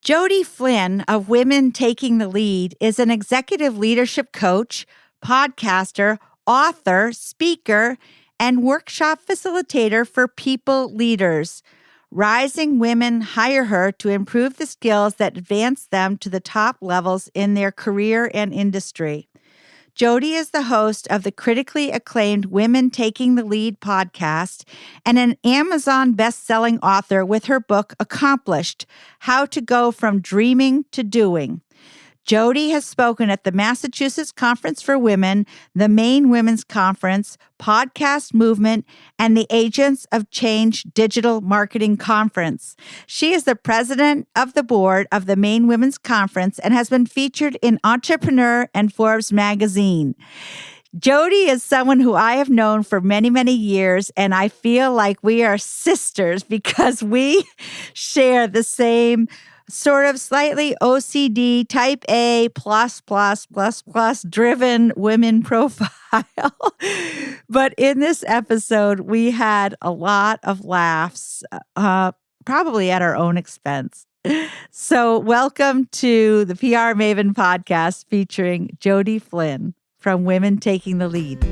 Jodi Flynn of Women Taking the Lead is an executive leadership coach, podcaster, author, speaker, and workshop facilitator for people leaders. Rising women hire her to improve the skills that advance them to the top levels in their career and industry. Jodi is the host of the critically acclaimed Women Taking the Lead podcast and an Amazon best-selling author with her book, Accomplished: How to Go from Dreaming to Doing. Jodi has spoken at the Massachusetts Conference for Women, the Maine Women's Conference, Podcast Movement, and the Agents of Change Digital Marketing Conference. She is the president of the board of the Maine Women's Conference and has been featured in Entrepreneur and Forbes magazine. Jodi is someone who I have known for many, many years, and I feel like we are sisters because we share the same sort of slightly OCD type A ++++ driven women profile. But in this episode, we had a lot of laughs, probably at our own expense. So welcome to the PR Maven podcast featuring Jodi Flynn from Women Taking the Lead.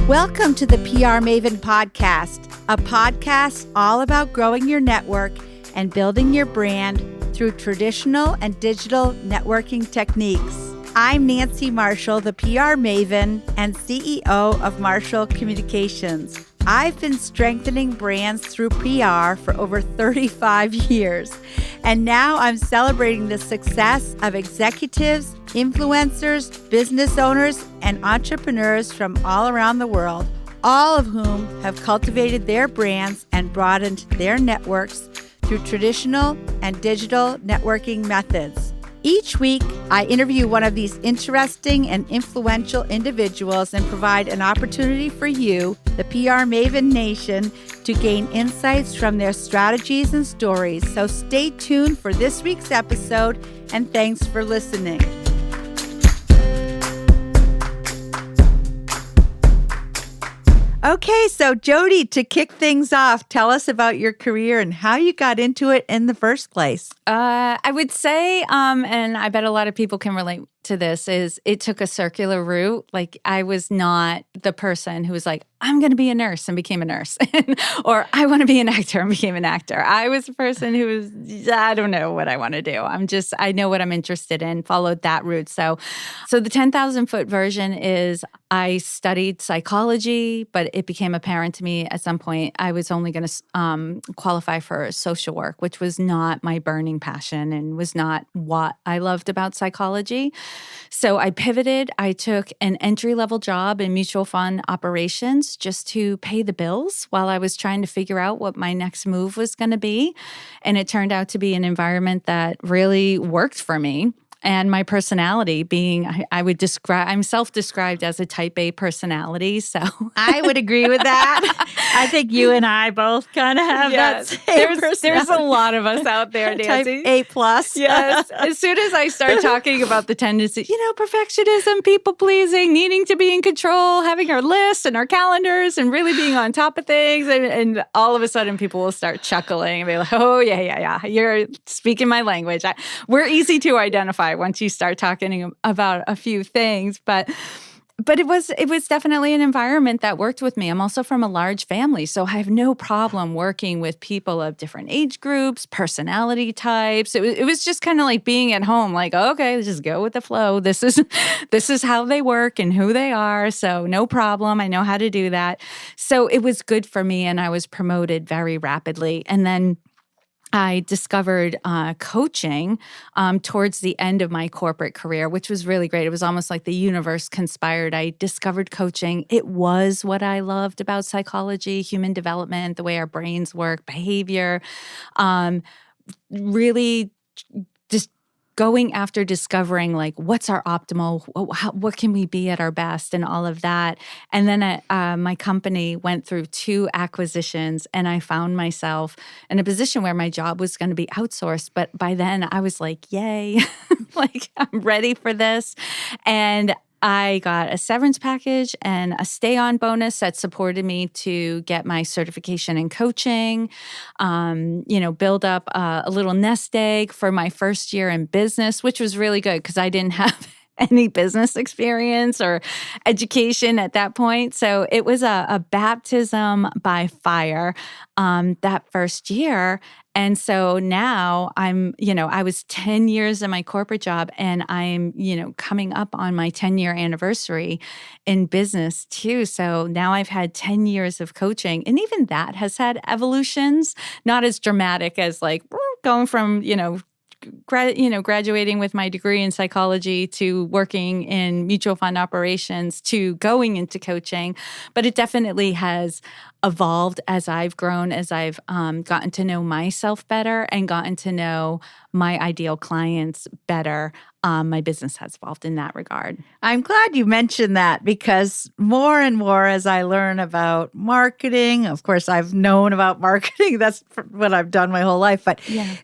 Welcome to the PR Maven podcast, a podcast all about growing your network and building your brand through traditional and digital networking techniques. I'm Nancy Marshall, the PR Maven and CEO of Marshall Communications. I've been strengthening brands through PR for over 35 years, and now I'm celebrating the success of executives, influencers, business owners, and entrepreneurs from all around the world, all of whom have cultivated their brands and broadened their networks through traditional and digital networking methods. Each week, I interview one of these interesting and influential individuals and provide an opportunity for you, the PR Maven Nation, to gain insights from their strategies and stories. So stay tuned for this week's episode, and thanks for listening. Okay, so Jodi, to kick things off, tell us about your career and how you got into it in the first place. I would say, and I bet a lot of people can relate to this, is it took a circular route. Like, I was not the person who was like, I'm going to be a nurse and became a nurse, or I want to be an actor and became an actor. I was the person who was, I don't know what I want to do. I know what I'm interested in, followed that route. So the 10,000 foot version is I studied psychology, but it became apparent to me at some point I was only going to qualify for social work, which was not my burning passion and was not what I loved about psychology. So I pivoted. I took an entry-level job in mutual fund operations just to pay the bills while I was trying to figure out what my next move was going to be. And it turned out to be an environment that really worked for me. And my personality being, I'm self-described as a type A personality. So I would agree with that. I think you and I both kind of have that same personality. There's a lot of us out there, Nancy. Type A+. Yes. As soon as I start talking about the tendency, perfectionism, people pleasing, needing to be in control, having our lists and our calendars and really being on top of things. And all of a sudden people will start chuckling and be like, oh, yeah. You're speaking my language. We're easy to identify once you start talking about a few things, but it was definitely an environment that worked with me. I'm also from a large family, so I have no problem working with people of different age groups, personality types. It was just kind of like being at home, like, okay, let's just go with the flow. This is how they work and who they are, so no problem. I know how to do that. So it was good for me, and I was promoted very rapidly. And then I discovered coaching towards the end of my corporate career, which was really great. It was almost like the universe conspired. I discovered coaching. It was what I loved about psychology, human development, the way our brains work, behavior, really just going after discovering like what's our optimal, what can we be at our best and all of that. And then my company went through 2 acquisitions and I found myself in a position where my job was going to be outsourced. But by then I was like, yay, like I'm ready for this. And I got a severance package and a stay-on bonus that supported me to get my certification in coaching, build up a little nest egg for my first year in business, which was really good because I didn't have any business experience or education at that point. So it was a baptism by fire that first year. And so now I was 10 years in my corporate job and I'm, coming up on my 10-year anniversary in business too. So now I've had 10 years of coaching and even that has had evolutions, not as dramatic as like going from, graduating with my degree in psychology to working in mutual fund operations to going into coaching. But it definitely has evolved as I've grown, as I've gotten to know myself better and gotten to know my ideal clients better. My business has evolved in that regard. I'm glad you mentioned that because more and more as I learn about marketing, of course, I've known about marketing. That's what I've done my whole life. But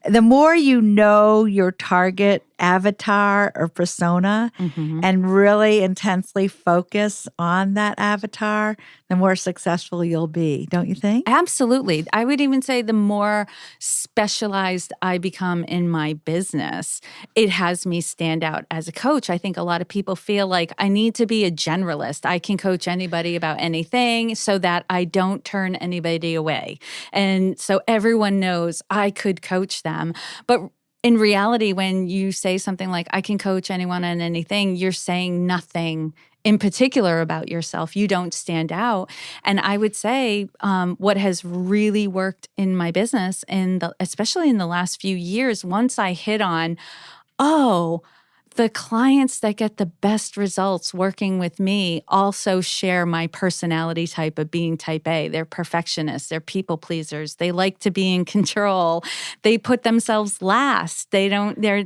the more you know your target avatar or persona and really intensely focus on that avatar, the more successful you'll be, don't you think? Absolutely. I would even say the more specialized I become in my business, it has me stand out as a coach. I think a lot of people feel like I need to be a generalist. I can coach anybody about anything so that I don't turn anybody away. And so everyone knows I could coach them. But in reality, when you say something like, I can coach anyone on anything, you're saying nothing in particular about yourself. You don't stand out. And I would say what has really worked in my business, especially in the last few years, once I hit on, the clients that get the best results working with me also share my personality type of being type A. They're perfectionists. They're people pleasers. They like to be in control. They put themselves last. When they're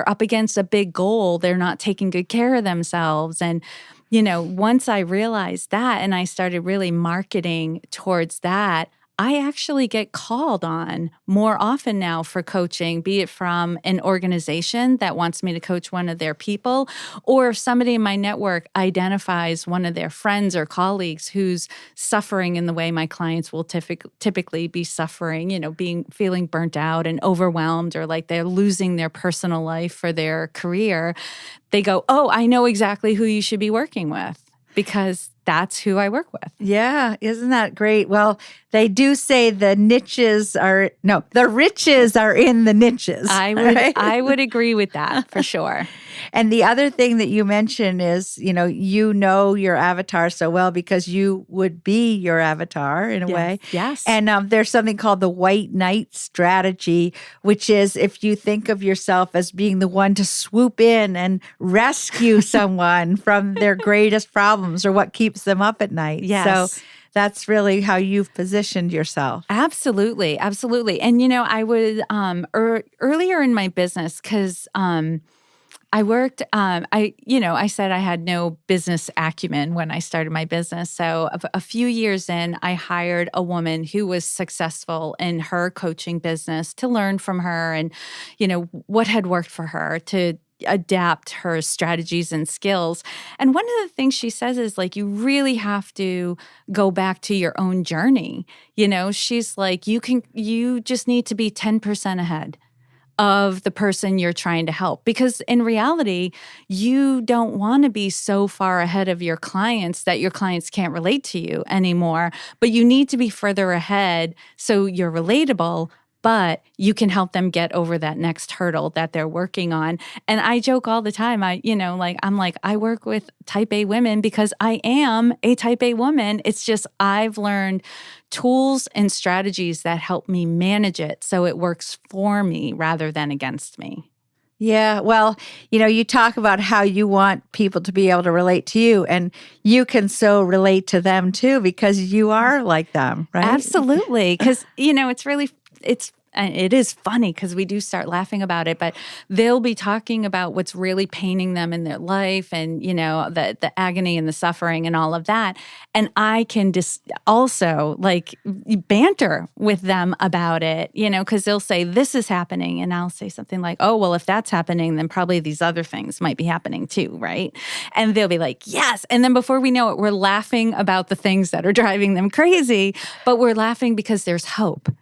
up against a big goal, they're not taking good care of themselves. And, once I realized that and I started really marketing towards that, I actually get called on more often now for coaching, be it from an organization that wants me to coach one of their people, or if somebody in my network identifies one of their friends or colleagues who's suffering in the way my clients will typically be suffering, feeling burnt out and overwhelmed, or like they're losing their personal life for their career. They go, "Oh, I know exactly who you should be working with," because that's who I work with. Yeah, isn't that great? Well, they do say the riches are in the niches. I would agree with that for sure. And the other thing that you mentioned is, you know your avatar so well because you would be your avatar in a way. Yes. And there's something called the white knight strategy, which is if you think of yourself as being the one to swoop in and rescue someone from their greatest problems or what keeps them up at night. Yes. So that's really how you've positioned yourself. Absolutely. Absolutely. And, I would earlier in my business, because I worked, I said I had no business acumen when I started my business. So a few years in, I hired a woman who was successful in her coaching business to learn from her and, what had worked for her to adapt her strategies and skills. And one of the things she says is like, you really have to go back to your own journey. She's like, you just need to be 10% ahead of the person you're trying to help. Because in reality, you don't want to be so far ahead of your clients that your clients can't relate to you anymore. But you need to be further ahead so you're relatable, but you can help them get over that next hurdle that they're working on. And I joke all the time, I work with type A women because I am a type A woman. It's just I've learned tools and strategies that help me manage it so it works for me rather than against me. Yeah, well, you talk about how you want people to be able to relate to you, and you can so relate to them too because you are like them, right? Absolutely, because it's and it is funny because we do start laughing about it, but they'll be talking about what's really paining them in their life and, the agony and the suffering and all of that. And I can just also like banter with them about it, because they'll say, this is happening. And I'll say something like, oh, well, if that's happening, then probably these other things might be happening too, right? And they'll be like, yes. And then before we know it, we're laughing about the things that are driving them crazy, but we're laughing because there's hope.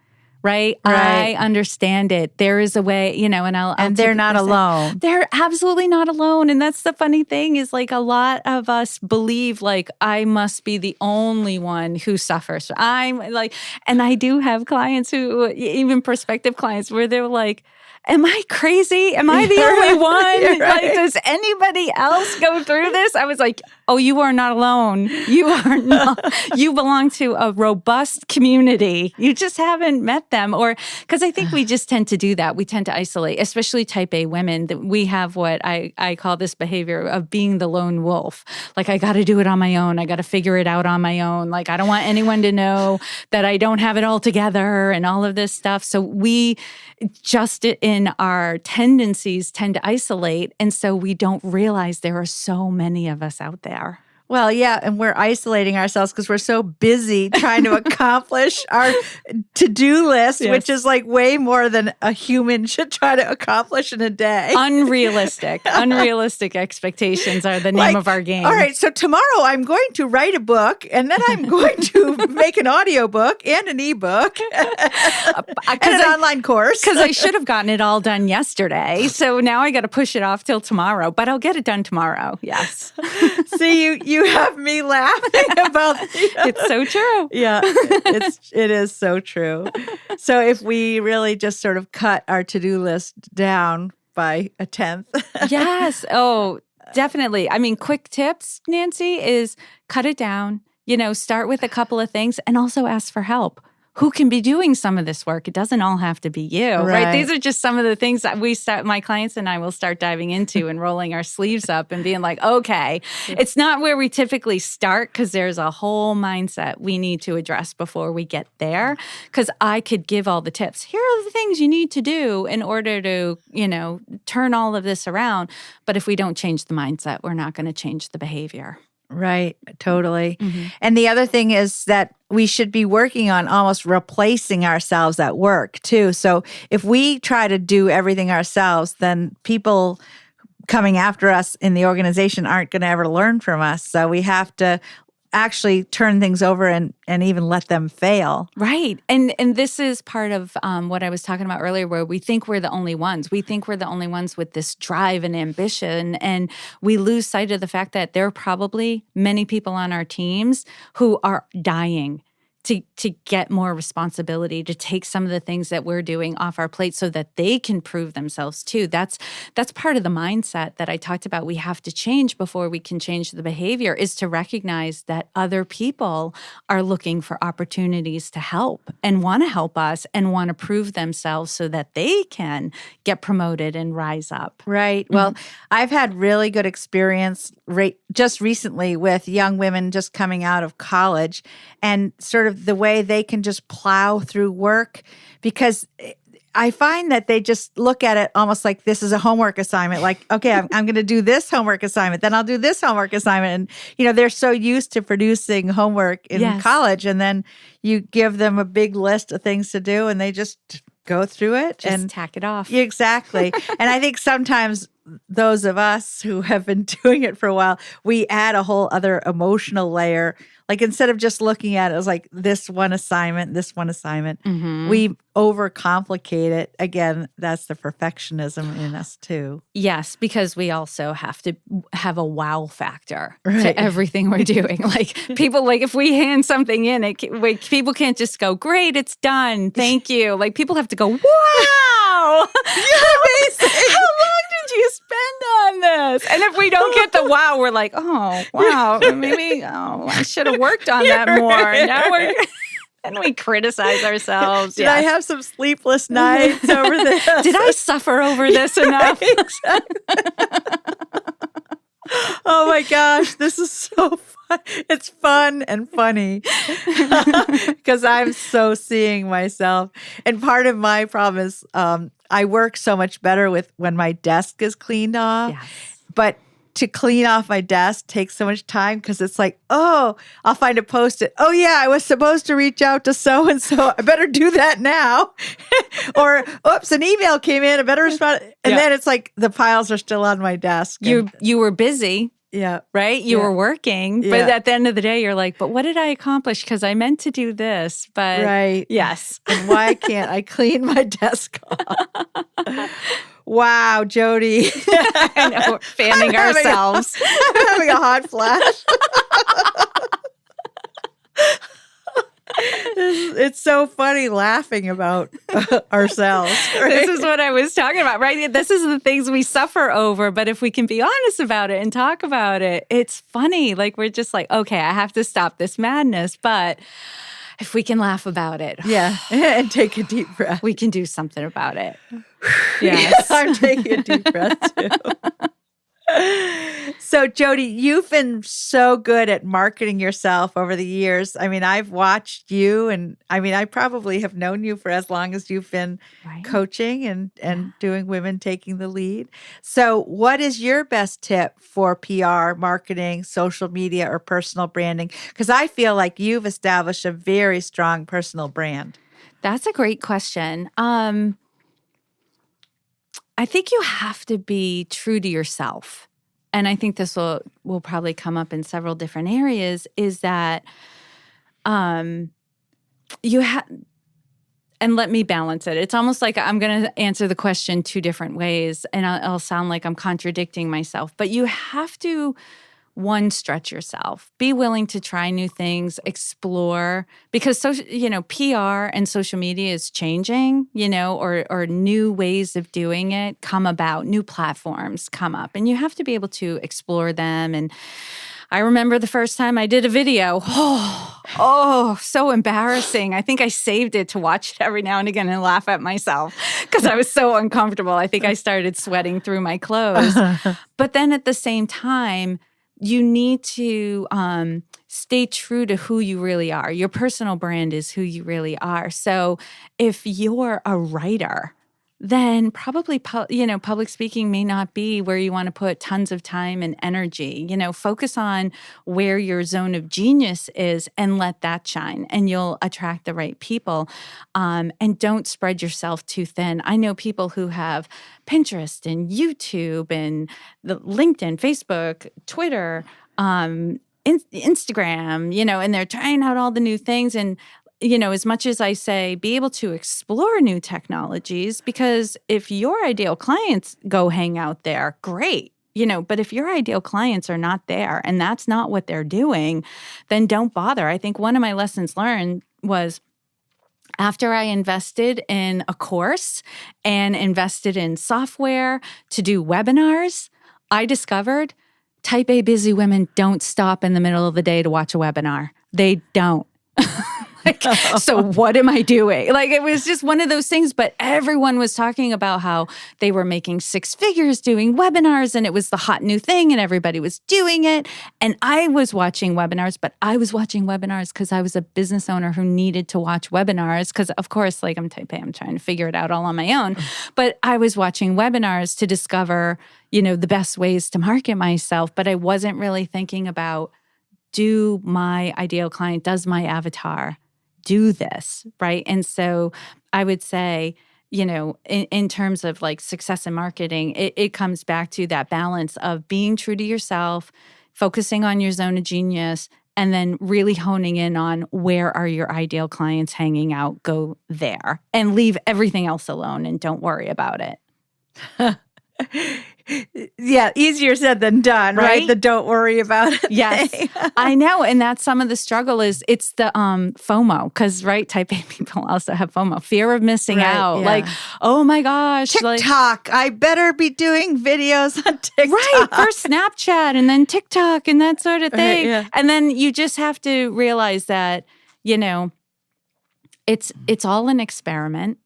Right? I understand it. There is a way, and they're not alone. They're absolutely not alone. And that's the funny thing is like a lot of us believe like I must be the only one who suffers. And I do have clients who, even prospective clients, where they're like, am I crazy? Am I the only one? Right. Like, does anybody else go through this? I was like, oh, you are not alone. You are not. You belong to a robust community. You just haven't met them. Or because I think we just tend to do that. We tend to isolate, especially type A women. That we have what I call this behavior of being the lone wolf. Like, I got to do it on my own. I got to figure it out on my own. Like, I don't want anyone to know that I don't have it all together and all of this stuff. So we just in our tendencies tend to isolate. And so we don't realize there are so many of us out there. Well, yeah, and we're isolating ourselves because we're so busy trying to accomplish our to-do list, which is like way more than a human should try to accomplish in a day. Unrealistic expectations are the name of our game. All right, so tomorrow I'm going to write a book, and then I'm going to make an audiobook and an ebook and an online course. Because I should have gotten it all done yesterday, so now I got to push it off till tomorrow, but I'll get it done tomorrow, yes. See, you have me laughing about It's so true. Yeah, it is so true. So if we really just sort of cut our to-do list down by a 10th. Yes. Oh, definitely. I mean, quick tips, Nancy, is cut it down, start with a couple of things and also ask for help. Who can be doing some of this work? It doesn't all have to be you, right? These are just some of the things that my clients and I will start diving into and rolling our sleeves up and being like, okay, it's not where we typically start because there's a whole mindset we need to address before we get there. Because I could give all the tips. Here are the things you need to do in order to, turn all of this around. But if we don't change the mindset, we're not going to change the behavior. Right, totally. Mm-hmm. And the other thing is that we should be working on almost replacing ourselves at work too. So if we try to do everything ourselves, then people coming after us in the organization aren't going to ever learn from us. So we have to actually turn things over and even let them fail. Right. And this is part of what I was talking about earlier, where we think we're the only ones. We think we're the only ones with this drive and ambition. And we lose sight of the fact that there are probably many people on our teams who are dying to get more responsibility, to take some of the things that we're doing off our plate so that they can prove themselves too. That's part of the mindset that I talked about we have to change before we can change the behavior, is to recognize that other people are looking for opportunities to help and want to help us and want to prove themselves so that they can get promoted and rise up. Right. Mm-hmm. Well, I've had really good experience just recently with young women just coming out of college and sort of the way they can just plow through work, because I find that they just look at it almost like this is a homework assignment. Like, okay, I'm going to do this homework assignment, then I'll do this homework assignment. And, they're so used to producing homework in college. And then you give them a big list of things to do and they just go through it. Just tack it off. Exactly. And I think sometimes those of us who have been doing it for a while, we add a whole other emotional layer. Like instead of just looking at it as like this one assignment, mm-hmm. we overcomplicate it. Again, that's the perfectionism in us too. Yes, because we also have to have a wow factor to everything we're doing. Like people, like if we hand something in, people can't just go, great, it's done, thank you. Like people have to go, wow, you're amazing. How long did you spend on this? And if we don't get the wow, we're like, oh, wow, maybe I should have worked on that more. Now and we criticize ourselves. Did I have some sleepless nights over this? Did I suffer over this enough? Oh my gosh, this is so fun. It's fun and funny because I'm so seeing myself. And part of my problem is I work so much better with when my desk is cleaned off. Yes. But to clean off my desk takes so much time because it's like, oh, I'll find a Post-it. Oh yeah, I was supposed to reach out to so-and-so. I better do that now. Or, oops, an email came in. I better respond. And then it's like the piles are still on my desk. You were busy. Yeah. Right? You were working. But at the end of the day, you're like, but what did I accomplish? Because I meant to do this. But right. Yes. And why can't I clean my desk off? Wow, Jodi. I know, we're fanning ourselves. I'm having a hot flash. It's so funny laughing about ourselves. Right? This is what I was talking about, right? This is the things we suffer over. But if we can be honest about it and talk about it, it's funny. Like, we're just like, okay, I have to stop this madness. But if we can laugh about it. Yeah. And take a deep breath. We can do something about it. Yes. I'm taking a deep breath too. So, Jodi, you've been so good at marketing yourself over the years. I mean, I've watched you, and I mean, I probably have known you for as long as you've been coaching and doing Women Taking the Lead. So, what is your best tip for PR, marketing, social media, or personal branding? Because I feel like you've established a very strong personal brand. That's a great question. I think you have to be true to yourself. And I think this will probably come up in several different areas, is that you have, and let me balance it. It's almost like I'm going to answer the question two different ways, and I'll sound like I'm contradicting myself. But you have to, one, stretch yourself. Be willing to try new things, explore, because PR and social media is changing, or new ways of doing it come about, new platforms come up, and you have to be able to explore them. And I remember the first time I did a video. Oh, so embarrassing. I think I saved it to watch it every now and again and laugh at myself because I was so uncomfortable. I think I started sweating through my clothes. But then at the same time, you need to stay true to who you really are. Your personal brand is who you really are. So if you're a writer, then probably, public speaking may not be where you want to put tons of time and energy. Focus on where your zone of genius is and let that shine, and you'll attract the right people. And don't spread yourself too thin. I know people who have Pinterest and YouTube and the LinkedIn, Facebook, Twitter, Instagram, and they're trying out all the new things. And as much as I say, be able to explore new technologies, because if your ideal clients go hang out there, great. But if your ideal clients are not there and that's not what they're doing, then don't bother. I think one of my lessons learned was, after I invested in a course and invested in software to do webinars, I discovered type A busy women don't stop in the middle of the day to watch a webinar. They don't. So what am I doing? It was just one of those things, but everyone was talking about how they were making six figures doing webinars, and it was the hot new thing and everybody was doing it. And I was watching webinars, but I was watching webinars because I was a business owner who needed to watch webinars because, of course, I'm type A, I'm trying to figure it out all on my own. But I was watching webinars to discover, the best ways to market myself, but I wasn't really thinking about, do my ideal client, does my avatar do this, right? And so I would say, in terms of success in marketing, it comes back to that balance of being true to yourself, focusing on your zone of genius, and then really honing in on where are your ideal clients hanging out. Go there and leave everything else alone and don't worry about it. Yeah, easier said than done, right? The don't worry about it. Yes, I know. And that's some of the struggle it's the FOMO, because, type A people also have FOMO, fear of missing out. Yeah. Oh my gosh. TikTok, I better be doing videos on TikTok. Right, first Snapchat and then TikTok and that sort of thing. Yeah. And then you just have to realize that, it's all an experiment.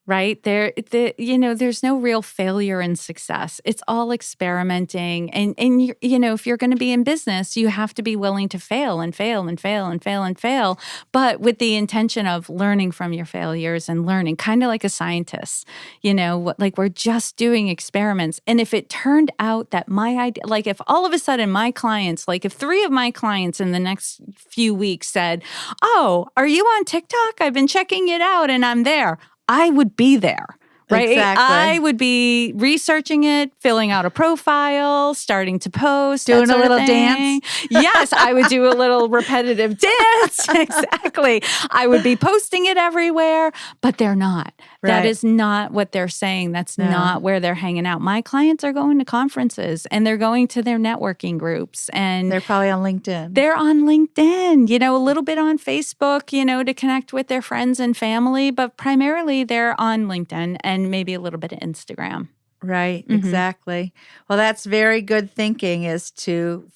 right? There's no real failure in success. It's all experimenting. And if you're going to be in business, you have to be willing to fail and fail and fail and fail and fail, but with the intention of learning from your failures and learning, kind of like a scientist, like we're just doing experiments. And if it turned out that my idea, like if all of a sudden my clients, like if 3 of my clients in the next few weeks said, "Oh, are you on TikTok? I've been checking it out and I'm there." I would be there, right? Exactly. I would be researching it, filling out a profile, starting to post. Doing that a sort of little thing. dance. Yes, I would do a little repetitive dance. Exactly. I would be posting it everywhere, but they're not. Right. That is not what they're saying. That's not where they're hanging out. My clients are going to conferences and they're going to their networking groups. And they're probably on LinkedIn. They're on LinkedIn, a little bit on Facebook, to connect with their friends and family, but primarily they're on LinkedIn and maybe a little bit of Instagram. Right, exactly. Well, that's very good thinking, is to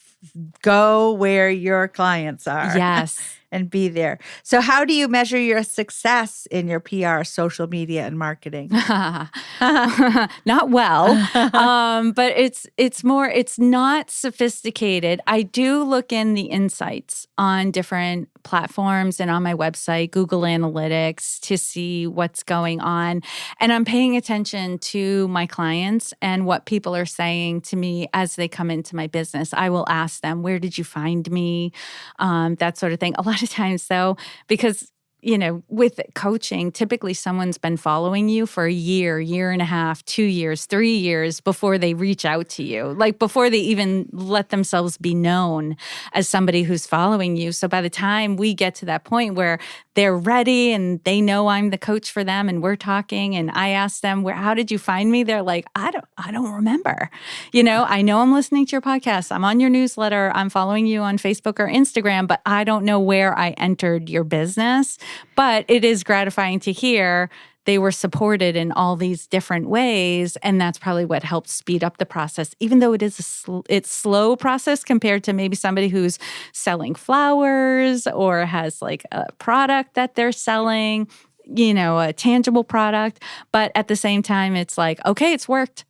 go where your clients are. Yes. And be there. So how do you measure your success in your PR, social media, and marketing? Not well, but it's not sophisticated. I do look in the insights on different platforms and on my website, Google Analytics, to see what's going on. And I'm paying attention to my clients and what people are saying to me as they come into my business. I will ask them, "Where did you find me?" That sort of thing. A lot of times, though, because with coaching, typically someone's been following you for a year and a half, 2 years, 3 years before they reach out to you, like before they even let themselves be known as somebody who's following you. So by the time we get to that point where they're ready and they know I'm the coach for them and we're talking and I ask them, how did you find me? They're like, I don't remember. I know I'm listening to your podcast. I'm on your newsletter. I'm following you on Facebook or Instagram, but I don't know where I entered your business. But it is gratifying to hear they were supported in all these different ways, and that's probably what helped speed up the process, even though it is it's slow process compared to maybe somebody who's selling flowers or has like a product that they're selling, a tangible product. But at the same time, it's like, okay, it's worked.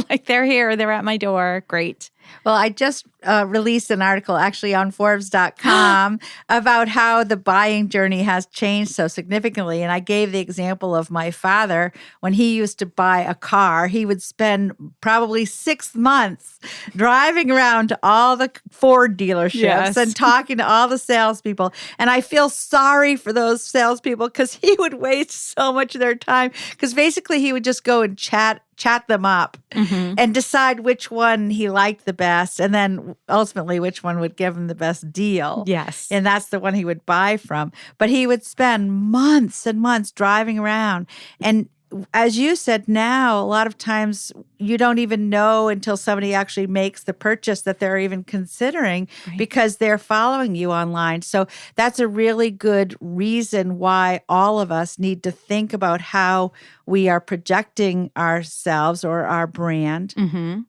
Like they're here, they're at my door. Great. Well, I just released an article actually on Forbes.com about how the buying journey has changed so significantly. And I gave the example of my father. When he used to buy a car, he would spend probably 6 months driving around to all the Ford dealerships and talking to all the salespeople. And I feel sorry for those salespeople because he would waste so much of their time, because basically he would just go and chat them up and decide which one he liked the best, and then ultimately which one would give him the best deal. Yes. And that's the one he would buy from. But he would spend months and months driving around. And as you said, now a lot of times you don't even know until somebody actually makes the purchase that they're even considering, because they're following you online. So that's a really good reason why all of us need to think about how we are projecting ourselves or our brand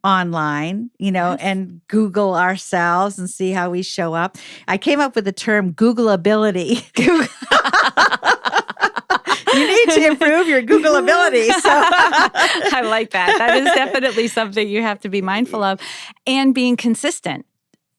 online, and Google ourselves and see how we show up. I came up with the term Googleability. You need to improve your Google ability. So I like that. That is definitely something you have to be mindful of, and being consistent,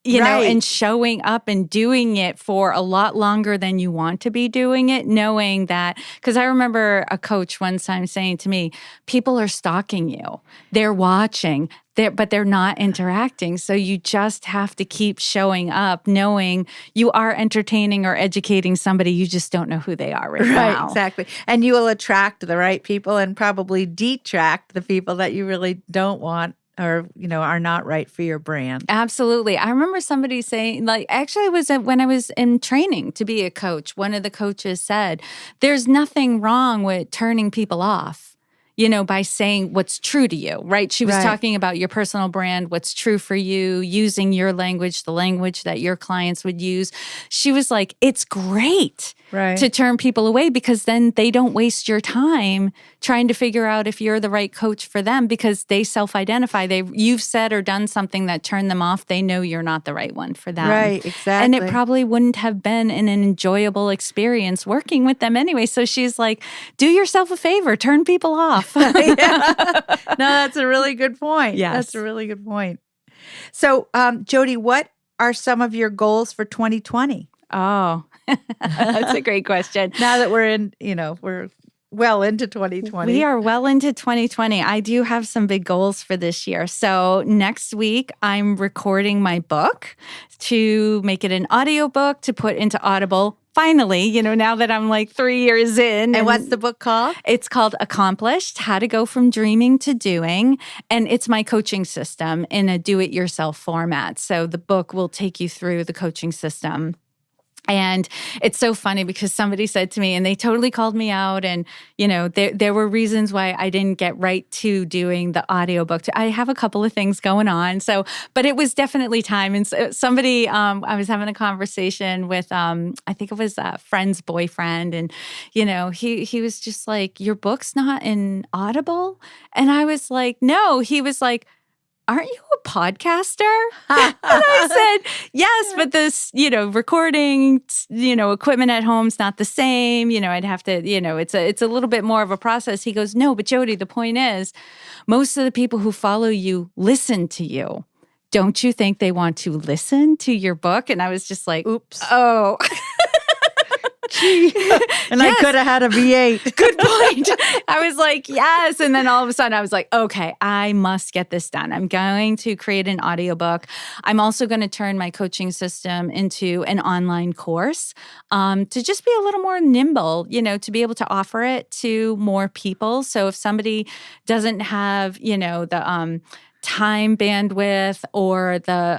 and showing up and doing it for a lot longer than you want to be doing it, knowing that, because I remember a coach one time saying to me, people are stalking you. They're watching. But they're not interacting. So you just have to keep showing up, knowing you are entertaining or educating somebody. You just don't know who they are right now. Right, exactly. And you will attract the right people and probably detract the people that you really don't want or, are not right for your brand. Absolutely. I remember somebody saying, actually it was when I was in training to be a coach, one of the coaches said, there's nothing wrong with turning people off. by saying what's true to you, right? She was talking about your personal brand, what's true for you, using your language, the language that your clients would use. She was like, it's great to turn people away because then they don't waste your time trying to figure out if you're the right coach for them because they self-identify. You've said or done something that turned them off. They know you're not the right one for them. Right, exactly. And it probably wouldn't have been an enjoyable experience working with them anyway. So she's like, do yourself a favor, turn people off. No, that's a really good point. Yes. That's a really good point. So, Jodi, what are some of your goals for 2020? Oh, that's a great question. Now that we're well into 2020. We are well into 2020. I do have some big goals for this year. So next week, I'm recording my book to make it an audiobook to put into Audible. Finally, now that I'm like 3 years in. And what's the book called? It's called Accomplished, How to Go From Dreaming to Doing. And it's my coaching system in a do-it-yourself format. So the book will take you through the coaching system. And it's so funny because somebody said to me, and they totally called me out, and there were reasons why I didn't get right to doing the audiobook. I have a couple of things going on, but it was definitely time. And somebody, I was having a conversation with, I think it was a friend's boyfriend, and he was just like, "Your book's not in Audible," and I was like, "No." He was like, "Aren't you a podcaster?" And I said, "Yes, but this, recording, equipment at home's not the same. I'd have to, it's a little bit more of a process." He goes, "No, but Jodi, the point is, most of the people who follow you listen to you. Don't you think they want to listen to your book?" And I was just like, "Oops. Oh." Gee. And yes. I could have had a V8. Good point. I was like, yes. And then all of a sudden I was like, okay, I must get this done. I'm going to create an audiobook. I'm also going to turn my coaching system into an online course to just be a little more nimble, to be able to offer it to more people. So if somebody doesn't have, the time bandwidth or the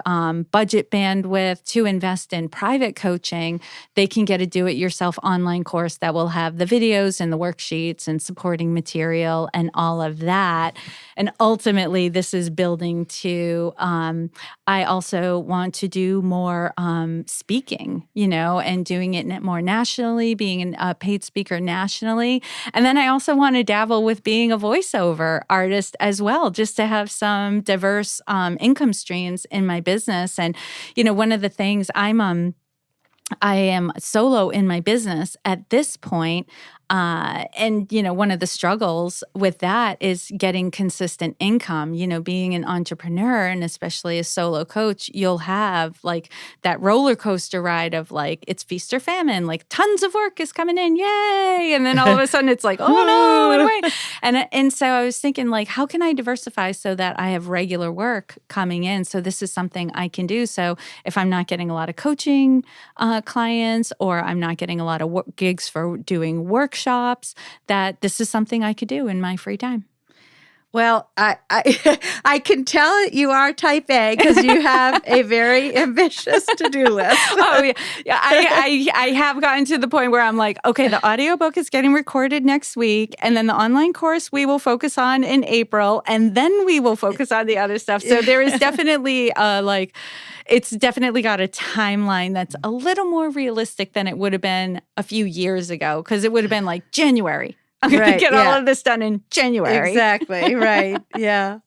budget bandwidth to invest in private coaching, they can get a do-it-yourself online course that will have the videos and the worksheets and supporting material and all of that. And ultimately, this is building to, I also want to do more speaking, and doing it more nationally, being a paid speaker nationally. And then I also want to dabble with being a voiceover artist as well, just to have some diverse income streams in my business. And, one of the things I am solo in my business at this point. And, one of the struggles with that is getting consistent income. Being an entrepreneur and especially a solo coach, you'll have like that roller coaster ride of like, it's feast or famine, like tons of work is coming in, yay. And then all of a sudden it's like, oh no, what do I? And so I was thinking like, how can I diversify so that I have regular work coming in? So this is something I can do. So if I'm not getting a lot of coaching clients or I'm not getting a lot of gigs for doing workshops, that this is something I could do in my free time. Well, I can tell you are type A because you have a very ambitious to-do list. Oh, yeah. I have gotten to the point where I'm like, okay, the audiobook is getting recorded next week, and then the online course we will focus on in April, and then we will focus on the other stuff. So there is definitely it's definitely got a timeline that's a little more realistic than it would have been a few years ago, because it would have been like January. I'm going to get all of this done in January. Exactly. Right. Yeah.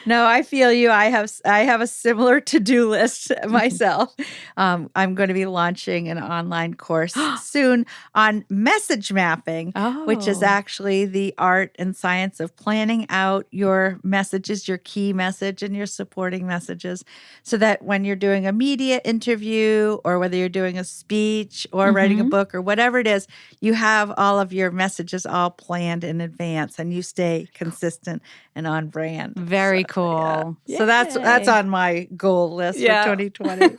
No, I feel you. I have a similar to-do list myself. I'm going to be launching an online course soon on message mapping, which is actually the art and science of planning out your messages, your key message and your supporting messages, so that when you're doing a media interview or whether you're doing a speech or writing a book or whatever it is, you have all of your messages all planned in advance and you stay consistent and on brand. Very cool. Yeah. So that's on my goal list for 2020.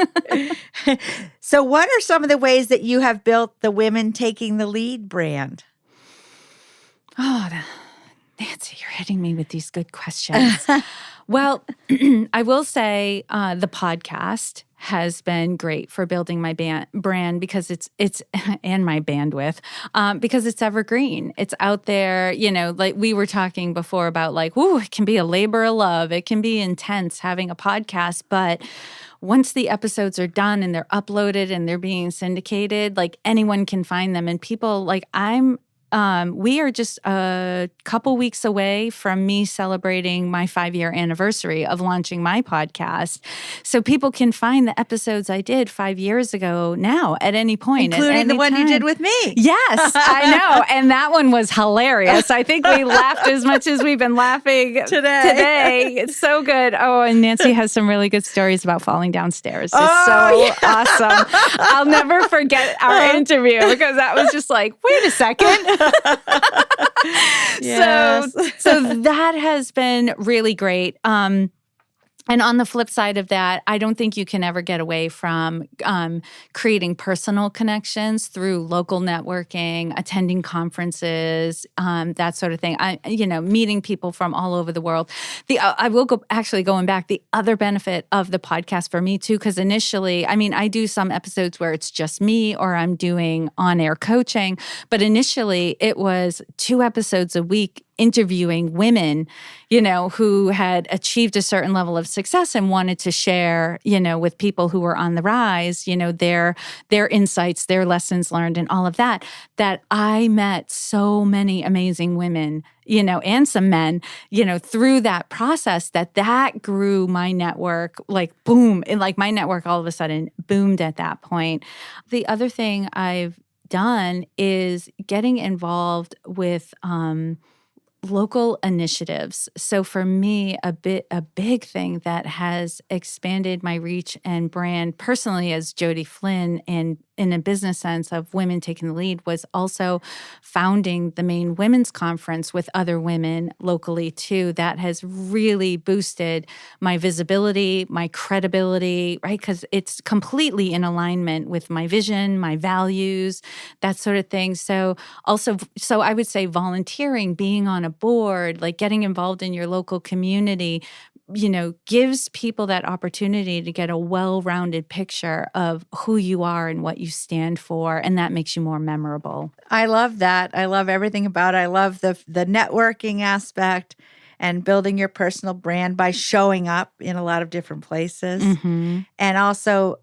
So what are some of the ways that you have built the Women Taking the Lead brand? Oh, Nancy, you're hitting me with these good questions. Well, I will say the podcast has been great for building my brand because it's and my bandwidth because it's evergreen. It's out there, like we were talking before about like, ooh, it can be a labor of love. It can be intense having a podcast, but once the episodes are done and they're uploaded and they're being syndicated, like anyone can find them. And people like we are just a couple weeks away from me celebrating my 5-year anniversary of launching my podcast. So people can find the episodes I did 5 years ago now at any point. Including the one you did with me. Yes, I know. And that one was hilarious. I think we laughed as much as we've been laughing today. It's so good. Oh, and Nancy has some really good stories about falling downstairs. It's awesome. I'll never forget our interview because that was just like, wait a second. Yes. So that has been really great. And on the flip side of that, I don't think you can ever get away from creating personal connections through local networking, attending conferences, that sort of thing. Meeting people from all over the world. I will going back, the other benefit of the podcast for me too, because initially, I do some episodes where it's just me or I'm doing on-air coaching, but initially it was 2 episodes a week interviewing women, who had achieved a certain level of success and wanted to share, with people who were on the rise, their insights, their lessons learned and all of that I met so many amazing women, and some men, through that process that grew my network, like boom, and like my network all of a sudden boomed at that point. The other thing I've done is getting involved with, local initiatives. So for me, a big thing that has expanded my reach and brand personally as Jodi Flynn and in a business sense of women taking the lead was also founding the Maine Women's Conference with other women locally too. That has really boosted my visibility, my credibility, right? Because it's completely in alignment with my vision, my values, that sort of thing. So I would say volunteering, being on a board, like getting involved in your local community, gives people that opportunity to get a well-rounded picture of who you are and what you stand for, and that makes you more memorable. I love that. I love everything about it. I love the networking aspect and building your personal brand by showing up in a lot of different places. Mm-hmm. And also,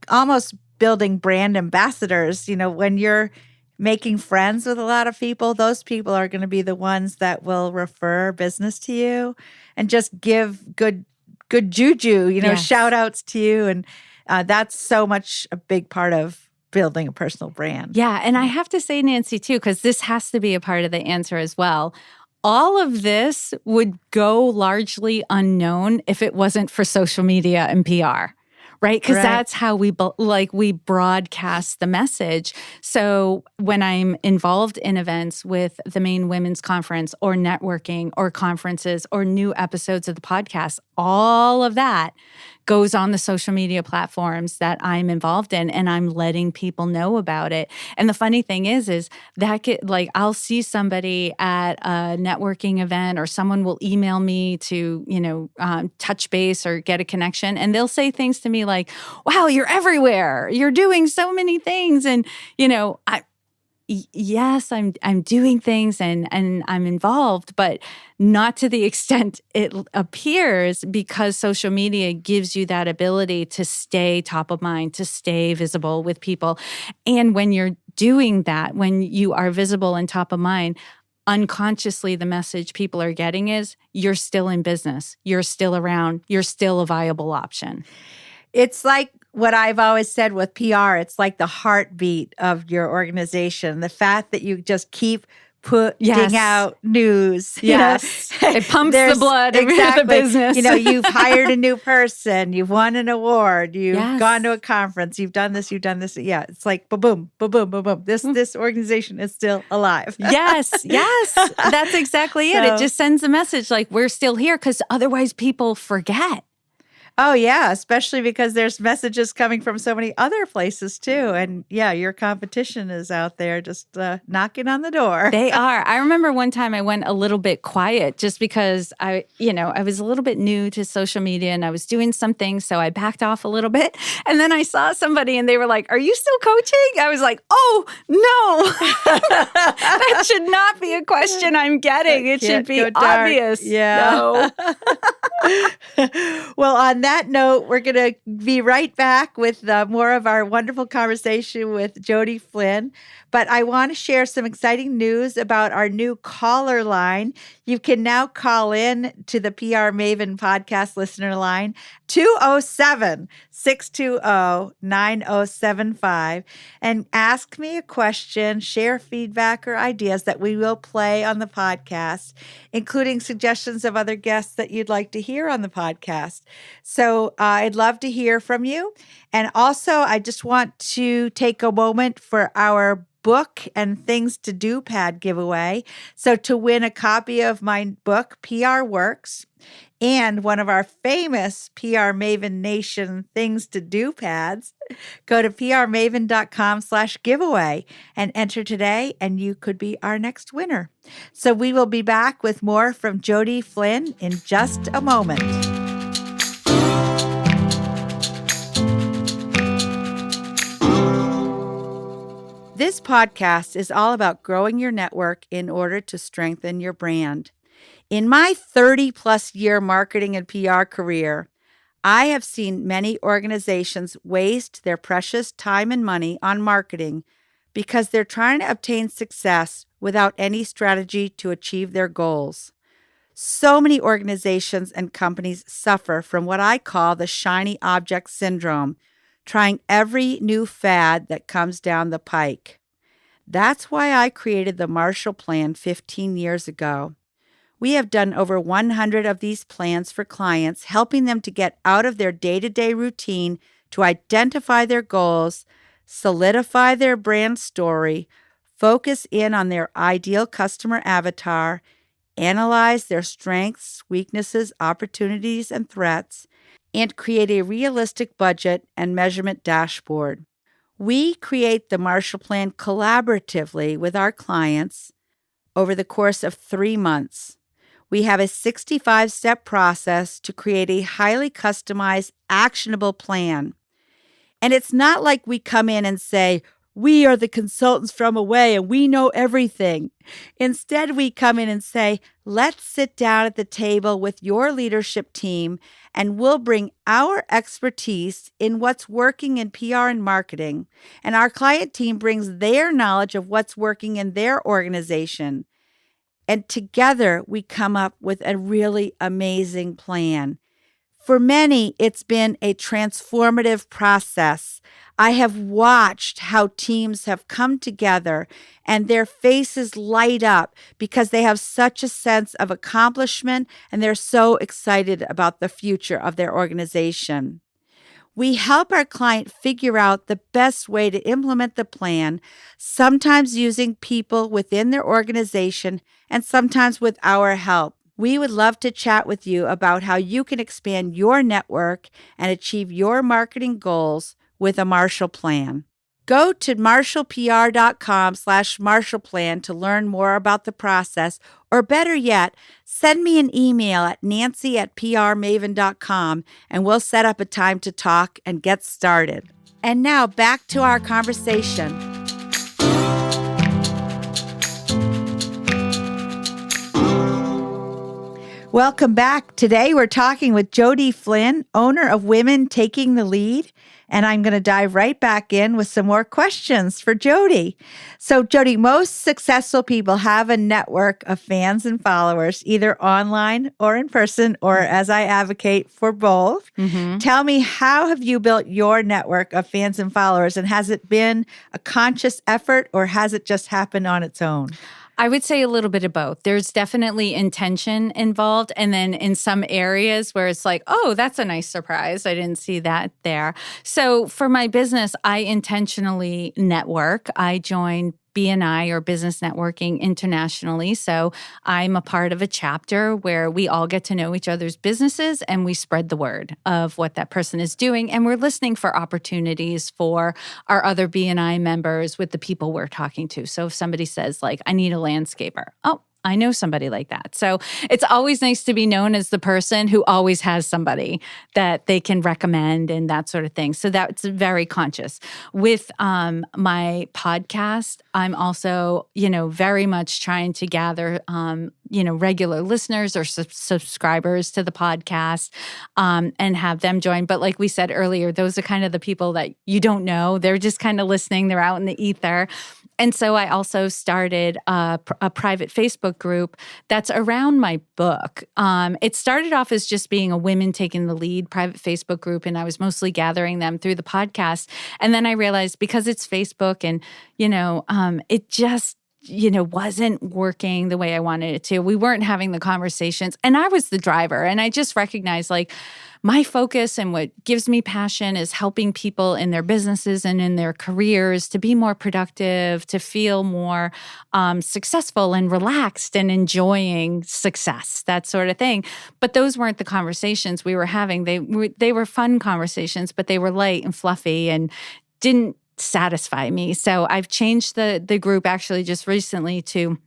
almost building brand ambassadors. When you're making friends with a lot of people, those people are going to be the ones that will refer business to you and just give good juju, Yes. shout outs to you. And that's so much a big part of building a personal brand. Yeah. And I have to say, Nancy, too, because this has to be a part of the answer as well. All of this would go largely unknown if it wasn't for social media and PR. Right? Because that's how we broadcast the message. So when I'm involved in events with the Maine Women's Conference or networking or conferences or new episodes of the podcast, all of that goes on the social media platforms that I'm involved in, and I'm letting people know about it. And the funny thing is that I'll see somebody at a networking event, or someone will email me to, touch base or get a connection, and they'll say things to me like, "Wow, you're everywhere. You're doing so many things," and yes, I'm doing things and I'm involved, but not to the extent it appears, because social media gives you that ability to stay top of mind, to stay visible with people. And when you're doing that, when you are visible and top of mind, unconsciously the message people are getting is you're still in business, you're still around, you're still a viable option. It's like what I've always said with PR, it's like the heartbeat of your organization. The fact that you just keep putting out news. Yes. It pumps the blood of the business. You've hired a new person, you've won an award, you've gone to a conference, you've done this. Yeah, it's like boom, boom, boom, boom, boom. This organization is still alive. Yes. That's exactly it. It just sends a message like we're still here, because otherwise people forget. Oh, yeah, especially because there's messages coming from so many other places too. And yeah, your competition is out there just knocking on the door. They are. I remember one time I went a little bit quiet just because I was a little bit new to social media and I was doing something. So I backed off a little bit. And then I saw somebody and they were like, "Are you still coaching?" I was like, "Oh, no, that should not be a question I'm getting. It should be obvious." Yeah. No. Well, on that note, we're going to be right back with more of our wonderful conversation with Jodi Flynn. But I want to share some exciting news about our new caller line. You can now call in to the PR Maven podcast listener line, 207-620-9075, and ask me a question, share feedback or ideas that we will play on the podcast, including suggestions of other guests that you'd like to hear on the podcast. So I'd love to hear from you. And also, I just want to take a moment for our book and things to do pad giveaway. So to win a copy of my book, PR Works, and one of our famous PR Maven Nation things to do pads, go to prmaven.com/giveaway and enter today, and you could be our next winner. So we will be back with more from Jodi Flynn in just a moment. This podcast is all about growing your network in order to strengthen your brand. In my 30-plus year marketing and PR career, I have seen many organizations waste their precious time and money on marketing because they're trying to obtain success without any strategy to achieve their goals. So many organizations and companies suffer from what I call the shiny object syndrome, trying every new fad that comes down the pike. That's why I created the Marshall Plan 15 years ago. We have done over 100 of these plans for clients, helping them to get out of their day-to-day routine to identify their goals, solidify their brand story, focus in on their ideal customer avatar, analyze their strengths, weaknesses, opportunities, and threats, and create a realistic budget and measurement dashboard. We create the Marshall Plan collaboratively with our clients over the course of 3 months. We have a 65-step process to create a highly customized, actionable plan. And it's not like we come in and say, "We are the consultants from away and we know everything." Instead, we come in and say, "Let's sit down at the table with your leadership team and we'll bring our expertise in what's working in PR and marketing. And our client team brings their knowledge of what's working in their organization. And together we come up with a really amazing plan." For many, it's been a transformative process. I have watched how teams have come together and their faces light up because they have such a sense of accomplishment and they're so excited about the future of their organization. We help our client figure out the best way to implement the plan, sometimes using people within their organization and sometimes with our help. We would love to chat with you about how you can expand your network and achieve your marketing goals with a Marshall Plan. Go to marshallpr.com/marshallplan to learn more about the process, or better yet, send me an email at nancy@prmaven.com and we'll set up a time to talk and get started. And now back to our conversation. Welcome back. Today we're talking with Jodi Flynn, owner of Women Taking the Lead, and I'm going to dive right back in with some more questions for Jodi. So Jodi, most successful people have a network of fans and followers, either online or in person, or as I advocate for both. Mm-hmm. Tell me, how have you built your network of fans and followers, and has it been a conscious effort or has it just happened on its own? I would say a little bit of both. There's definitely intention involved. And then in some areas where it's like, oh, that's a nice surprise. I didn't see that there. So for my business, I intentionally network. I join BNI or business networking internationally. So I'm a part of a chapter where we all get to know each other's businesses and we spread the word of what that person is doing. And we're listening for opportunities for our other BNI members with the people we're talking to. So if somebody says like, I need a landscaper. Oh, I know somebody like that. So it's always nice to be known as the person who always has somebody that they can recommend and that sort of thing. So that's very conscious. With my podcast, I'm also, very much trying to gather, regular listeners or subscribers to the podcast and have them join. But like we said earlier, those are kind of the people that you don't know. They're just kind of listening. They're out in the ether. And so I also started a private Facebook group that's around my book. It started off as just being a Women Taking the Lead private Facebook group, and I was mostly gathering them through the podcast. And then I realized because it's Facebook and, it just wasn't working the way I wanted it to. We weren't having the conversations. And I was the driver. And I just recognized like my focus and what gives me passion is helping people in their businesses and in their careers to be more productive, to feel more successful and relaxed and enjoying success, that sort of thing. But those weren't the conversations we were having. They were fun conversations, but they were light and fluffy and didn't satisfy me. So I've changed the group actually just recently to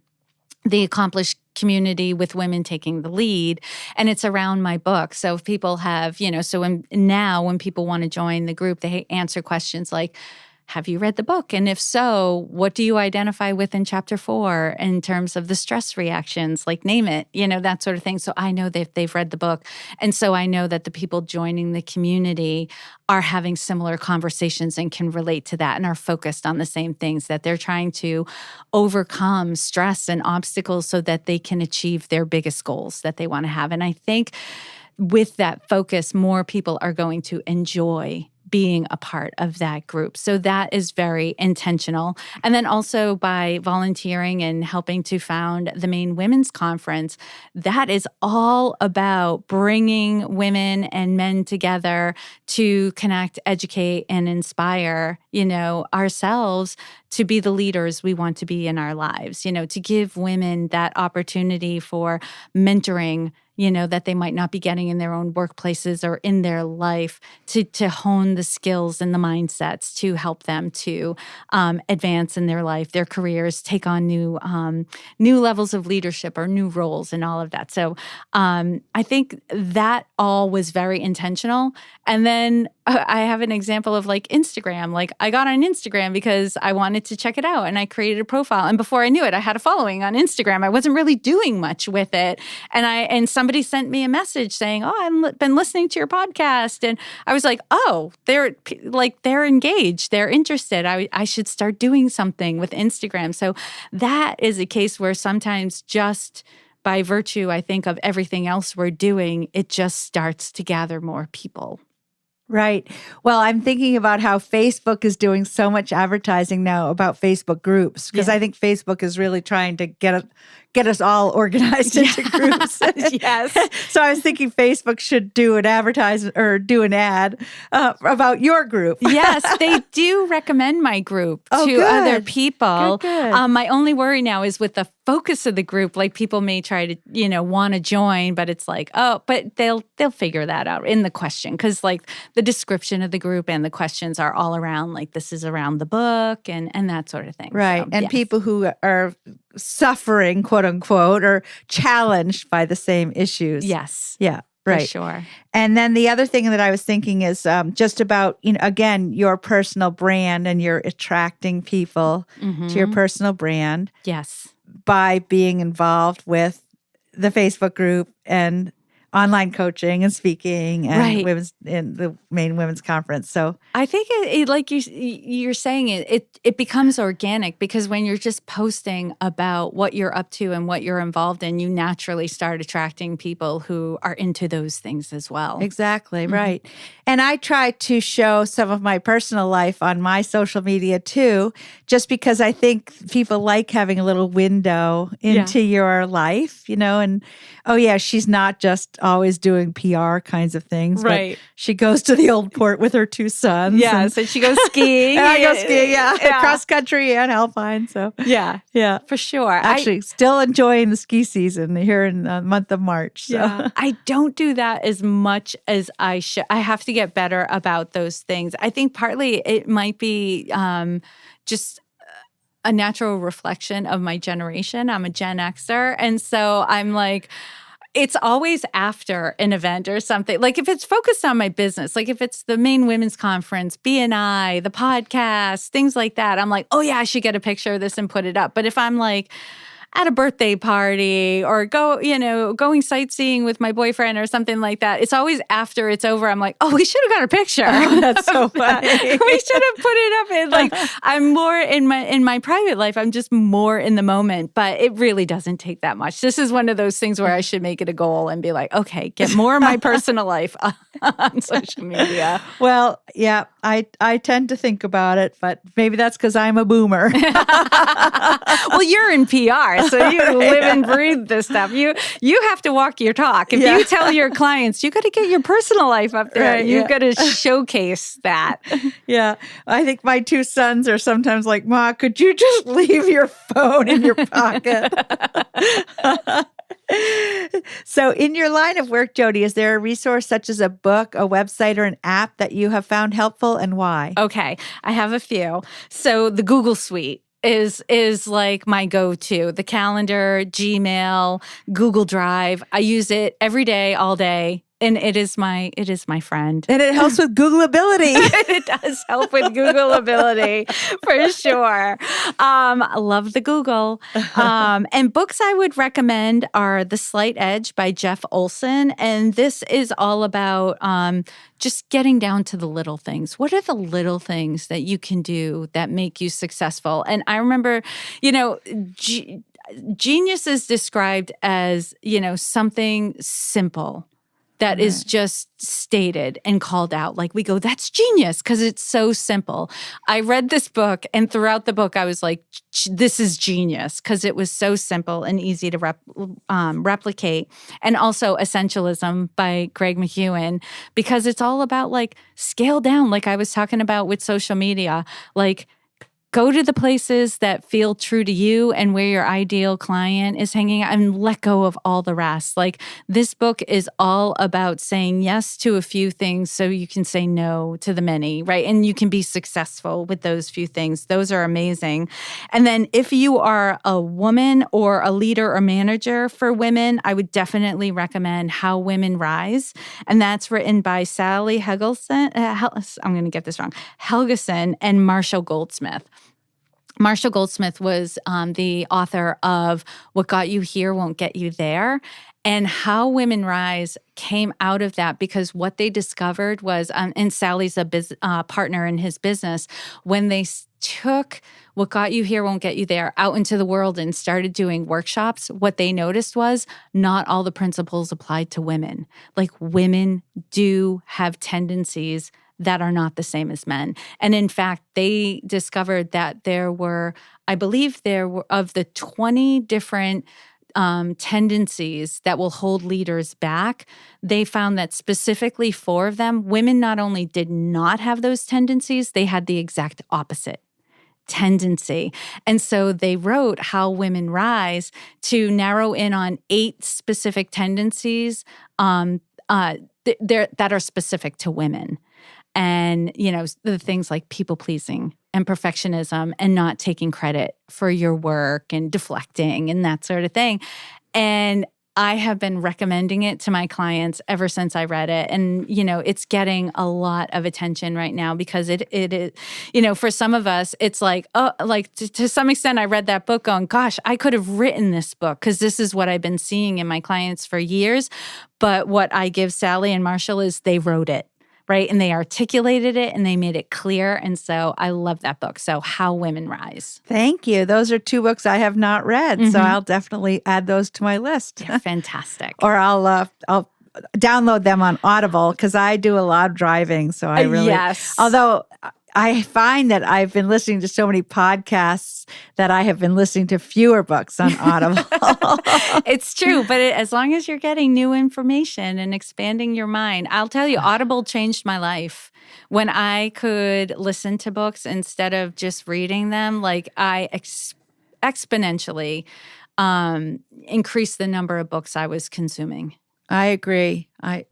the Accomplished Community with Women Taking the Lead, and it's around my book. So if people have, when people want to join the group, they answer questions like, have you read the book? And if so, what do you identify with in chapter 4 in terms of the stress reactions? Like name it, that sort of thing. So I know they've read the book. And so I know that the people joining the community are having similar conversations and can relate to that and are focused on the same things, that they're trying to overcome stress and obstacles so that they can achieve their biggest goals that they want to have. And I think with that focus, more people are going to enjoy being a part of that group. So that is very intentional. And then also by volunteering and helping to found the Maine Women's Conference, that is all about bringing women and men together to connect, educate, and inspire, ourselves to be the leaders we want to be in our lives, to give women that opportunity for mentoring, that they might not be getting in their own workplaces or in their life, to hone the skills and the mindsets to help them to advance in their life, their careers, take on new levels of leadership or new roles and all of that. So I think that all was very intentional. And then I have an example of like Instagram. Like I got on Instagram because I wanted to check it out and I created a profile. And before I knew it, I had a following on Instagram. I wasn't really doing much with it. And somebody sent me a message saying, oh, I've been listening to your podcast. And I was like, oh, they're engaged. They're interested. I should start doing something with Instagram. So that is a case where sometimes just by virtue, I think, of everything else we're doing, it just starts to gather more people. Right. Well, I'm thinking about how Facebook is doing so much advertising now about Facebook groups, because I think Facebook is really trying to get us all organized into groups. Yes. So I was thinking Facebook should do an advertisement or do an ad about your group. Yes, they do recommend my group to good. other people. Good. My only worry now is with the focus of the group. Like people may try to, want to join, but it's like, oh, but they'll figure that out in the question, because like the description of the group and the questions are all around like this is around the book and that sort of thing. Right. So, and yes. people who are suffering, quote unquote, or challenged by the same issues. Yes. Yeah. Right. For sure. And then the other thing that I was thinking is just about, again, your personal brand, and you're attracting people to your personal brand. Yes. By being involved with the Facebook group and online coaching and speaking and women's in the Maine Women's Conference. So I think it like you're saying it becomes organic, because when you're just posting about what you're up to and what you're involved in, you naturally start attracting people who are into those things as well. Exactly, right. And I try to show some of my personal life on my social media too, just because I think people like having a little window into your life, and oh yeah, she's not just always doing PR kinds of things. Right. But she goes to the old port with her two sons. Yeah. So she goes skiing. And I go skiing, cross country and alpine. So yeah, for sure. Actually, still enjoying the ski season here in the month of March. So. Yeah, I don't do that as much as I should. I have to get better about those things. I think partly it might be just a natural reflection of my generation. I'm a Gen Xer. And so I'm like, it's always after an event or something. Like if it's focused on my business, like if it's the Maine Women's Conference, BNI, the podcast, things like that, I'm like, oh yeah, I should get a picture of this and put it up. But if I'm like at a birthday party or going sightseeing with my boyfriend or something like that, it's always after it's over. I'm like, oh, we should have got a picture. Oh, that's so funny. We should have put it up. And like, I'm more in my private life. I'm just more in the moment, but it really doesn't take that much. This is one of those things where I should make it a goal and be like, okay, get more of my personal life on social media. Well, yeah, I tend to think about it, but maybe that's because I'm a boomer. Well, you're in PR, so you live and breathe this stuff. You have to walk your talk. If you tell your clients, you got to get your personal life up there. Right, You've got to showcase that. Yeah, I think my two sons are sometimes like, Ma, could you just leave your phone in your pocket? So in your line of work, Jodi, is there a resource such as a book, a website, or an app that you have found helpful, and why? Okay, I have a few. So the Google Suite is like my go-to. The calendar, Gmail, Google Drive. I use it every day, all day. And it is my friend. And it helps with Googleability. It does help with Googleability for sure. I love the Google. And books I would recommend are The Slight Edge by Jeff Olson. And this is all about just getting down to the little things. What are the little things that you can do that make you successful? And I remember, genius is described as, something simple that is just stated and called out. Like we go, that's genius because it's so simple. I read this book and throughout the book, I was like, this is genius because it was so simple and easy to replicate. And also Essentialism by Greg McKeown, because it's all about like scale down, like I was talking about with social media, like go to the places that feel true to you and where your ideal client is hanging out and let go of all the rest. Like this book is all about saying yes to a few things so you can say no to the many, right? And you can be successful with those few things. Those are amazing. And then if you are a woman or a leader or manager for women, I would definitely recommend How Women Rise. And that's written by Sally Helgeson, I'm going to get this wrong, Helgeson and Marshall Goldsmith. Marshall Goldsmith was the author of What Got You Here Won't Get You There. And How Women Rise came out of that because what they discovered was, and Sally's a partner in his business, when they took What Got You Here Won't Get You There out into the world and started doing workshops, what they noticed was not all the principles applied to women. Like women do have tendencies that are not the same as men. And in fact, they discovered that there were, I believe there were, of the 20 different tendencies that will hold leaders back, they found that specifically 4 of them, women not only did not have those tendencies, they had the exact opposite tendency. And so they wrote How Women Rise to narrow in on 8 specific tendencies that are specific to women. And, the things like people pleasing and perfectionism and not taking credit for your work and deflecting and that sort of thing. And I have been recommending it to my clients ever since I read it. And, it's getting a lot of attention right now because it is, for some of us, it's like, oh, like to some extent, I read that book going, gosh, I could have written this book because this is what I've been seeing in my clients for years. But what I give Sally and Marshall is they wrote it. Right. And they articulated it and they made it clear. And so I love that book. So How Women Rise. Thank you. Those are 2 books I have not read. Mm-hmm. So I'll definitely add those to my list. They're fantastic. Or I'll download them on Audible because I do a lot of driving. So I really, although I find that I've been listening to so many podcasts that I have been listening to fewer books on Audible. It's true, but as long as you're getting new information and expanding your mind, I'll tell you, Audible changed my life. When I could listen to books instead of just reading them, like I exponentially increased the number of books I was consuming. I agree. I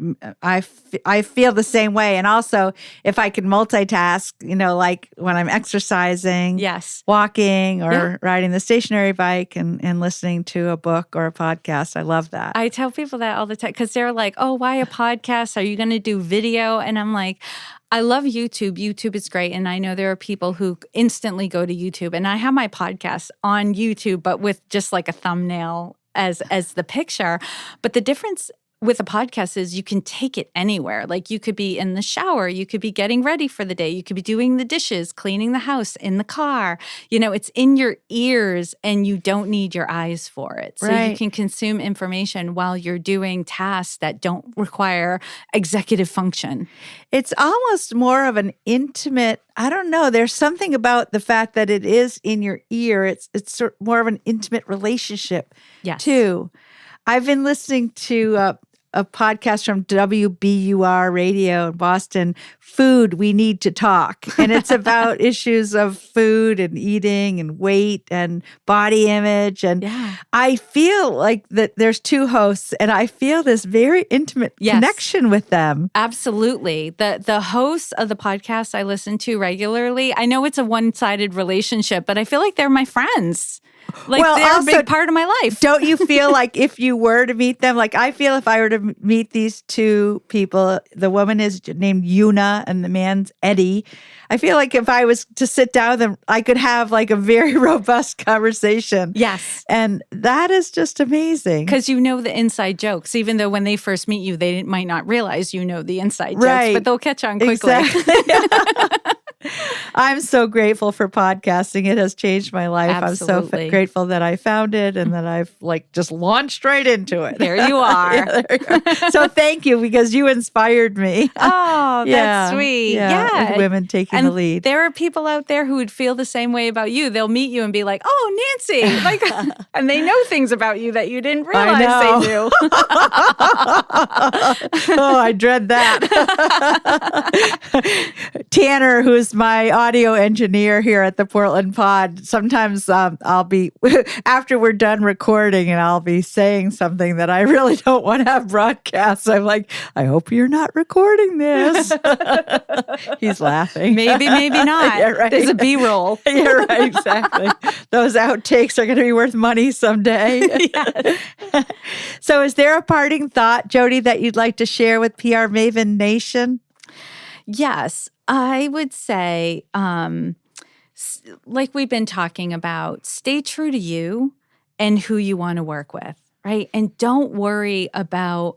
feel the same way. And also, if I can multitask, like when I'm exercising, yes, walking, or riding the stationary bike and listening to a book or a podcast, I love that. I tell people that all the time because they're like, oh, why a podcast? Are you going to do video? And I'm like, I love YouTube. YouTube is great. And I know there are people who instantly go to YouTube. And I have my podcast on YouTube, but with just like a thumbnail as the picture. But the difference with a podcast is you can take it anywhere. Like you could be in the shower, you could be getting ready for the day, you could be doing the dishes, cleaning the house, in the car. It's in your ears and you don't need your eyes for it. So you can consume information while you're doing tasks that don't require executive function. It's almost more of an intimate, I don't know, there's something about the fact that it is in your ear. It's more of an intimate relationship too. I've been listening to a podcast from WBUR Radio in Boston, Food, We Need to Talk. And it's about issues of food and eating and weight and body image. And I feel like that there's two hosts, and I feel this very intimate connection with them. Absolutely. The hosts of the podcast I listen to regularly, I know it's a one-sided relationship, but I feel like they're my friends. Like they're also, a big part of my life. Don't you feel like if you were to meet them, like I feel if I were to meet these two people, the woman is named Yuna and the man's Eddie. I feel like if I was to sit down with them, I could have like a very robust conversation. Yes. And that is just amazing. Because you know the inside jokes, even though when they first meet you, they might not realize you know the inside jokes, but they'll catch on quickly. Exactly. I'm so grateful for podcasting. It has changed my life. Absolutely. I'm so grateful that I found it and that I've just launched right into it. There you are. There you are. So thank you because you inspired me. Oh, that's sweet. Yeah. With women taking the lead. There are people out there who would feel the same way about you. They'll meet you and be like, oh, Nancy. And they know things about you that you didn't realize they do. Oh, I dread that. Tanner, who's my audio engineer here at the Portland Pod, sometimes I'll be, after we're done recording and I'll be saying something that I really don't want to have broadcast. I'm like, I hope you're not recording this. He's laughing. Maybe not. Yeah, right. There's a B-roll. Yeah, right, exactly. Those outtakes are going to be worth money someday. Yes. So is there a parting thought, Jodi, that you'd like to share with PR Maven Nation? Yes. I would say, like we've been talking about, stay true to you and who you want to work with, right? And don't worry about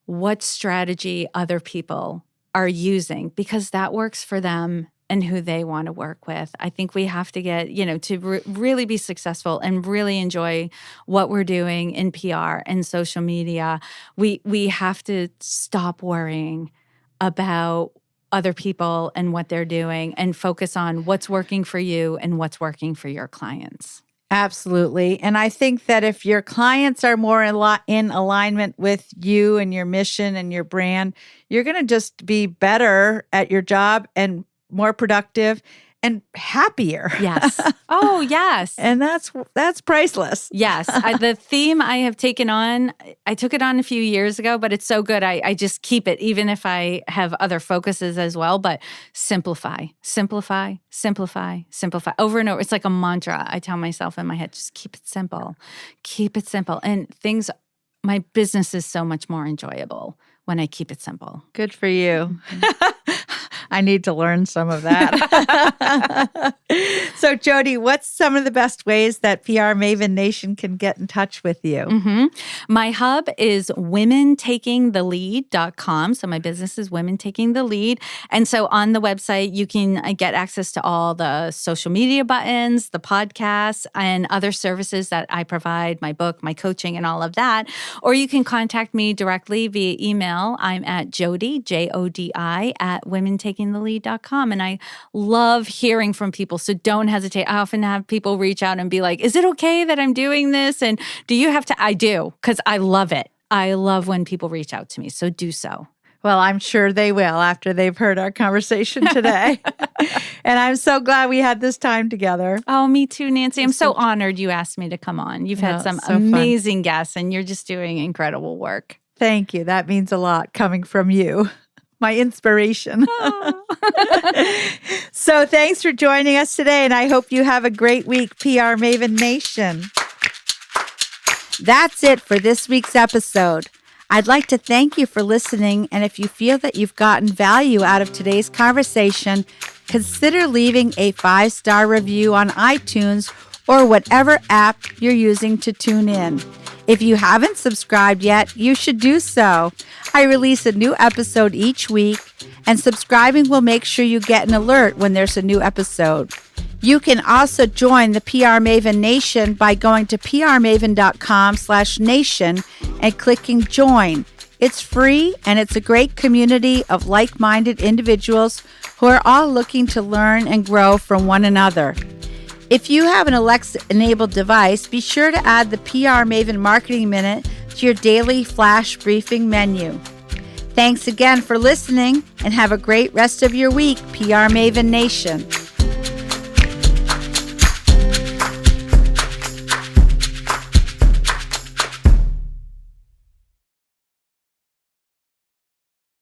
what strategy other people are using because that works for them and who they want to work with. I think we have to get, to really be successful and really enjoy what we're doing in PR and social media. We have to stop worrying about other people and what they're doing and focus on what's working for you and what's working for your clients. Absolutely. And I think that if your clients are more in alignment with you and your mission and your brand, you're going to just be better at your job and more productive and happier. Yes. Oh, yes. And that's priceless. Yes. The theme I have taken on, I took it on a few years ago, but it's so good. I just keep it, even if I have other focuses as well. But simplify, simplify, simplify, simplify. Over and over. It's like a mantra I tell myself in my head. Just keep it simple. Keep it simple. And my business is so much more enjoyable when I keep it simple. Good for you. I need to learn some of that. So, Jodi, what's some of the best ways that PR Maven Nation can get in touch with you? Mm-hmm. My hub is womentakingthelead.com. So my business is Women Taking the Lead. And so on the website, you can get access to all the social media buttons, the podcasts, and other services that I provide, my book, my coaching, and all of that. Or you can contact me directly via email. I'm at Jodi, Jodi, at womentakingthelead.com. takingthelead.com. And I love hearing from people. So don't hesitate. I often have people reach out and be like, is it okay that I'm doing this? And do you have to? I do, because I love it. I love when people reach out to me. So do so. Well, I'm sure they will after they've heard our conversation today. And I'm so glad we had this time together. Oh, me too, Nancy. I'm so honored you asked me to come on. You've had some amazing guests, and you're just doing incredible work. Thank you. That means a lot coming from you, my inspiration. So thanks for joining us today, and I hope you have a great week, PR Maven Nation. That's it for this week's episode. I'd like to thank you for listening, and if you feel that you've gotten value out of today's conversation, consider leaving a 5-star review on iTunes or whatever app you're using to tune in. If you haven't subscribed yet, you should do so. I release a new episode each week, and subscribing will make sure you get an alert when there's a new episode. You can also join the PR Maven Nation by going to prmaven.com/nation and clicking join. It's free, and it's a great community of like-minded individuals who are all looking to learn and grow from one another. If you have an Alexa-enabled device, be sure to add the PR Maven Marketing Minute to your daily flash briefing menu. Thanks again for listening, and have a great rest of your week, PR Maven Nation.